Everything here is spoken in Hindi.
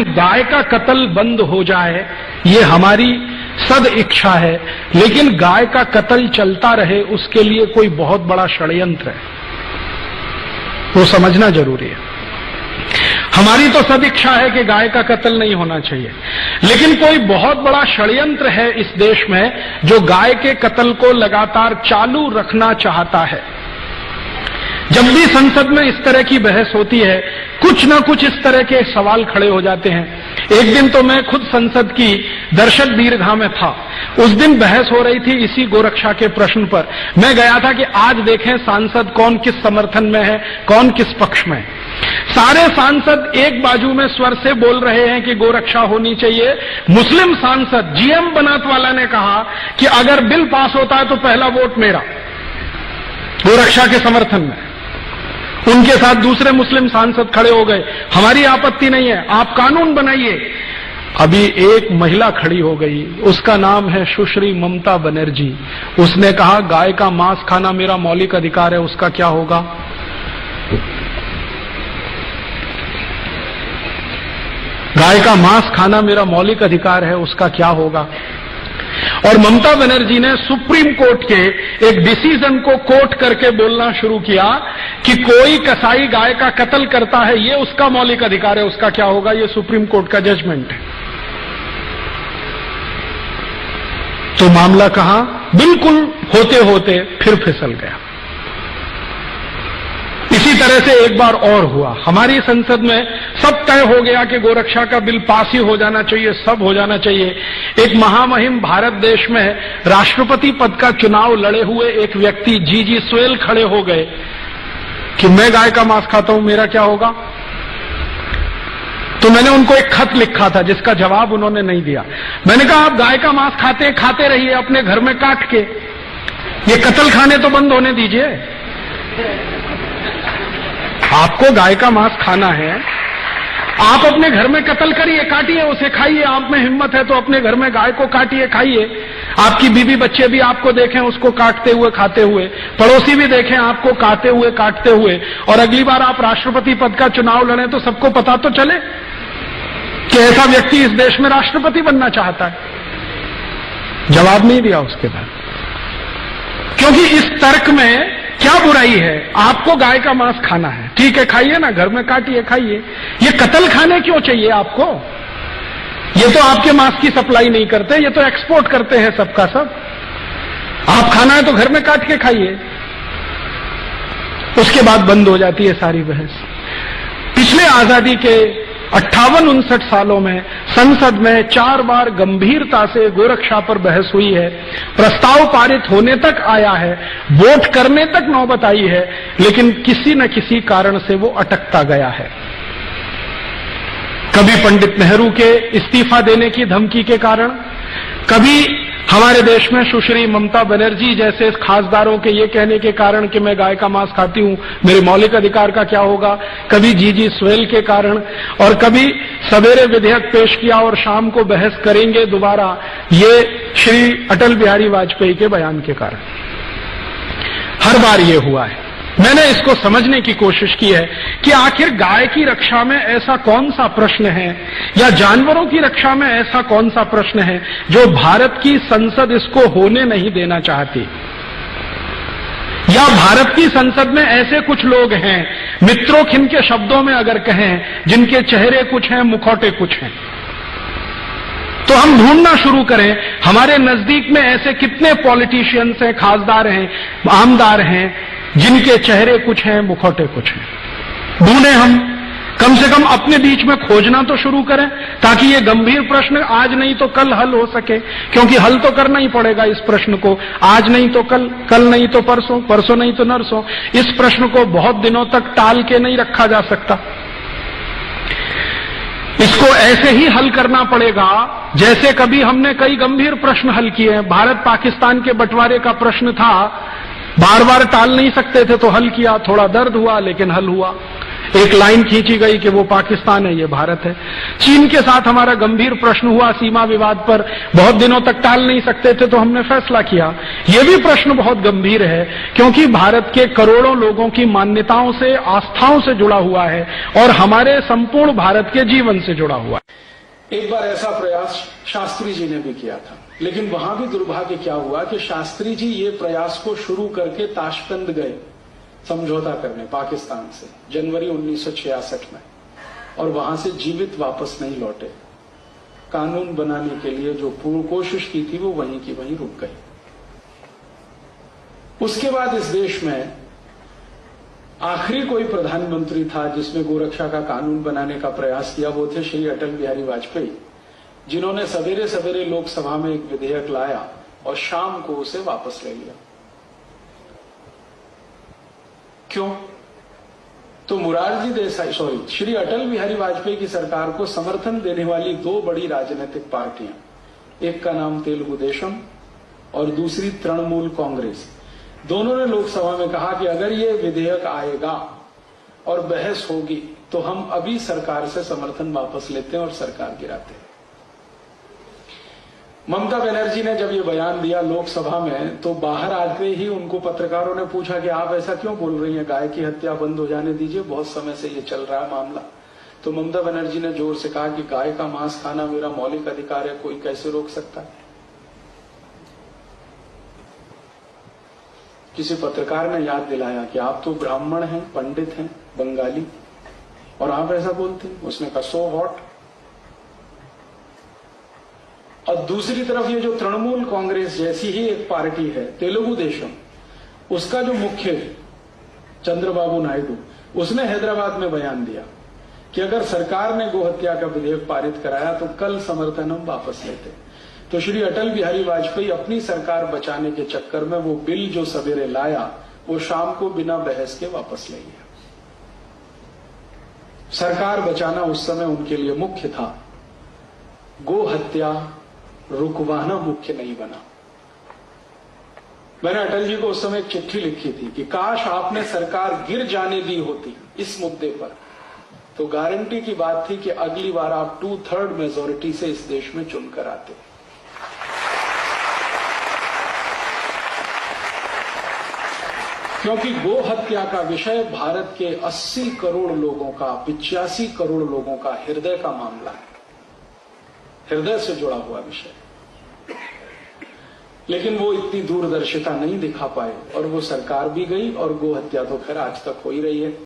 में गाय का कत्ल बंद हो जाए, ये हमारी सद इच्छा है, लेकिन गाय का कत्ल चलता रहे उसके लिए कोई बहुत बड़ा षड्यंत्र है, वो समझना जरूरी है। हमारी तो सद इच्छा है कि गाय का कत्ल नहीं होना चाहिए, लेकिन कोई बहुत बड़ा षड्यंत्र है इस देश में जो गाय के कत्ल को लगातार चालू रखना चाहता है। जब भी संसद में इस तरह की बहस होती है, कुछ न कुछ इस तरह के सवाल खड़े हो जाते हैं। एक दिन तो मैं खुद संसद की दर्शक दीर्घा में था, उस दिन बहस हो रही थी इसी गोरक्षा के प्रश्न पर। मैं गया था कि आज देखें सांसद कौन किस समर्थन में है, कौन किस पक्ष में है। सारे सांसद एक बाजू में स्वर से बोल रहे हैं कि गोरक्षा होनी चाहिए। मुस्लिम सांसद जीएम बनात वाला ने कहा कि अगर बिल पास होता है तो पहला वोट मेरा, गोरक्षा के समर्थन में। उनके साथ दूसरे मुस्लिम सांसद खड़े हो गए, हमारी आपत्ति नहीं है, आप कानून बनाइए। अभी एक महिला खड़ी हो गई, उसका नाम है सुश्री ममता बनर्जी। उसने कहा गाय का मांस खाना मेरा मौलिक अधिकार है, उसका क्या होगा? गाय का मांस खाना मेरा मौलिक अधिकार है, उसका क्या होगा? और ममता बनर्जी ने सुप्रीम कोर्ट के एक डिसीजन को कोट करके बोलना शुरू किया कि कोई कसाई गाय का कत्ल करता है, ये उसका मौलिक अधिकार है, उसका क्या होगा? ये सुप्रीम कोर्ट का जजमेंट है। तो मामला कहां बिल्कुल होते होते फिर फिसल गया। इसी तरह से एक बार और हुआ, हमारी संसद में सब तय हो गया कि गोरक्षा का बिल पास ही हो जाना चाहिए, सब हो जाना चाहिए। एक महामहिम भारत देश में राष्ट्रपति पद का चुनाव लड़े हुए एक व्यक्ति जीजी स्वेल खड़े हो गए कि मैं गाय का मांस खाता हूं, मेरा क्या होगा? तो मैंने उनको एक खत लिखा था जिसका जवाब उन्होंने नहीं दिया। मैंने कहा आप गाय का मांस खाते रहिए अपने घर में काट के, ये कत्ल खाने तो बंद होने दीजिए। आपको गाय का मांस खाना है, आप अपने घर में कत्ल करिए, काटिए उसे, खाइए। आप में हिम्मत है तो अपने घर में गाय को काटिए, खाइए। आपकी बीवी बच्चे भी आपको देखें उसको काटते हुए, खाते हुए, पड़ोसी भी देखें आपको काटते हुए, और अगली बार आप राष्ट्रपति पद का चुनाव लड़ें तो सबको पता तो चले कि ऐसा व्यक्ति इस देश में राष्ट्रपति बनना चाहता है। जवाब नहीं दिया उसके बाद, क्योंकि इस तर्क में क्या बुराई है? आपको गाय का मांस खाना है, ठीक है, खाइए ना, घर में काटिए, खाइए। ये कत्ल खाने क्यों चाहिए आपको? ये तो आपके मांस की सप्लाई नहीं करते, ये तो एक्सपोर्ट करते हैं सबका सब। आप खाना है तो घर में काट के खाइए। उसके बाद बंद हो जाती है सारी बहस। पिछले आजादी के 58-59 सालों में संसद में 4 बार गंभीरता से गोरक्षा पर बहस हुई है, प्रस्ताव पारित होने तक आया है, वोट करने तक नौबत आई है, लेकिन किसी न किसी कारण से वो अटकता गया है। कभी पंडित नेहरू के इस्तीफा देने की धमकी के कारण, कभी हमारे देश में सुश्री ममता बनर्जी जैसे खासदारों के ये कहने के कारण कि मैं गाय का मांस खाती हूं, मेरे मौलिक अधिकार का क्या होगा, कभी जीजी स्वेल के कारण, और कभी सवेरे विधेयक पेश किया और शाम को बहस करेंगे दोबारा, ये श्री अटल बिहारी वाजपेयी के बयान के कारण। हर बार ये हुआ है। मैंने इसको समझने की कोशिश की है कि आखिर गाय की रक्षा में ऐसा कौन सा प्रश्न है, या जानवरों की रक्षा में ऐसा कौन सा प्रश्न है जो भारत की संसद इसको होने नहीं देना चाहती, या भारत की संसद में ऐसे कुछ लोग हैं, मित्रों-खिन के शब्दों में अगर कहें, जिनके चेहरे कुछ हैं, मुखौटे कुछ हैं। तो हम ढूंढना शुरू करें हमारे नजदीक में ऐसे कितने पॉलिटिशियंस हैं, खासदार हैं, आमदार हैं, जिनके चेहरे कुछ हैं, मुखौटे कुछ हैं। ढूंढें हम, कम से कम अपने बीच में खोजना तो शुरू करें, ताकि ये गंभीर प्रश्न आज नहीं तो कल हल हो सके, क्योंकि हल तो करना ही पड़ेगा इस प्रश्न को। आज नहीं तो कल, कल नहीं तो परसों, परसों नहीं तो नरसों। इस प्रश्न को बहुत दिनों तक टाल के नहीं रखा जा सकता। इसको ऐसे ही हल करना पड़ेगा जैसे कभी हमने कई गंभीर प्रश्न हल किए हैं। भारत पाकिस्तान के बंटवारे का प्रश्न था, बार बार टाल नहीं सकते थे तो हल किया, थोड़ा दर्द हुआ लेकिन हल हुआ। एक लाइन खींची गई कि वो पाकिस्तान है, ये भारत है। चीन के साथ हमारा गंभीर प्रश्न हुआ सीमा विवाद पर, बहुत दिनों तक टाल नहीं सकते थे तो हमने फैसला किया। ये भी प्रश्न बहुत गंभीर है क्योंकि भारत के करोड़ों लोगों की मान्यताओं से, आस्थाओं से जुड़ा हुआ है और हमारे संपूर्ण भारत के जीवन से जुड़ा हुआ है। एक बार ऐसा प्रयास शास्त्री जी ने भी किया था, लेकिन वहां भी दुर्भाग्य क्या हुआ कि शास्त्री जी ये प्रयास को शुरू करके ताशकंद गए समझौता करने पाकिस्तान से जनवरी 1966 में, और वहां से जीवित वापस नहीं लौटे। कानून बनाने के लिए जो पूर्ण कोशिश की थी वो वहीं की वहीं रुक गई। उसके बाद इस देश में आखिरी कोई प्रधानमंत्री था जिसने गोरक्षा का कानून बनाने का प्रयास किया, वो थे श्री अटल बिहारी वाजपेयी, जिन्होंने सवेरे सवेरे लोकसभा में एक विधेयक लाया और शाम को उसे वापस ले लिया। क्यों? तो श्री अटल बिहारी वाजपेयी की सरकार को समर्थन देने वाली दो बड़ी राजनीतिक पार्टियां, एक का नाम तेलुगु देशम और दूसरी तृणमूल कांग्रेस, दोनों ने लोकसभा में कहा कि अगर ये विधेयक आएगा और बहस होगी तो हम अभी सरकार से समर्थन वापस लेते हैं और सरकार गिराते हैं। ममता बनर्जी ने जब ये बयान दिया लोकसभा में तो बाहर आते ही उनको पत्रकारों ने पूछा कि आप ऐसा क्यों बोल रही हैं, गाय की हत्या बंद हो जाने दीजिए, बहुत समय से ये चल रहा है मामला। तो ममता बनर्जी ने जोर से कहा कि गाय का मांस खाना मेरा मौलिक अधिकार है, कोई कैसे रोक सकता है। किसी पत्रकार ने याद दिलाया कि आप तो ब्राह्मण हैं, पंडित हैं, बंगाली, और आप ऐसा बोलते हैं। उसने कहा सो व्हाट। और दूसरी तरफ ये जो तृणमूल कांग्रेस जैसी ही एक पार्टी है तेलुगु देशम, उसका जो मुख्य चंद्रबाबू नायडू, उसने हैदराबाद में बयान दिया कि अगर सरकार ने गोहत्या का विधेयक पारित कराया तो कल समर्थन हम वापस लेते। तो श्री अटल बिहारी वाजपेयी अपनी सरकार बचाने के चक्कर में वो बिल जो सवेरे लाया वो शाम को बिना बहस के वापस ले गया। सरकार बचाना उस समय उनके लिए मुख्य था, गो हत्या रुकवाना मुख्य नहीं बना। मैंने अटल जी को उस समय एक चिट्ठी लिखी थी कि काश आपने सरकार गिर जाने दी होती इस मुद्दे पर, तो गारंटी की बात थी कि अगली बार आप 2/3 मेजोरिटी से इस देश में चुनकर आते। क्योंकि गो हत्या का विषय भारत के 80 करोड़ लोगों का, 85 करोड़ लोगों का हृदय का मामला है, हृदय से जुड़ा हुआ विषय। लेकिन वो इतनी दूरदर्शिता नहीं दिखा पाए और वो सरकार भी गई और गो हत्या तो खैर आज तक हो ही रही है।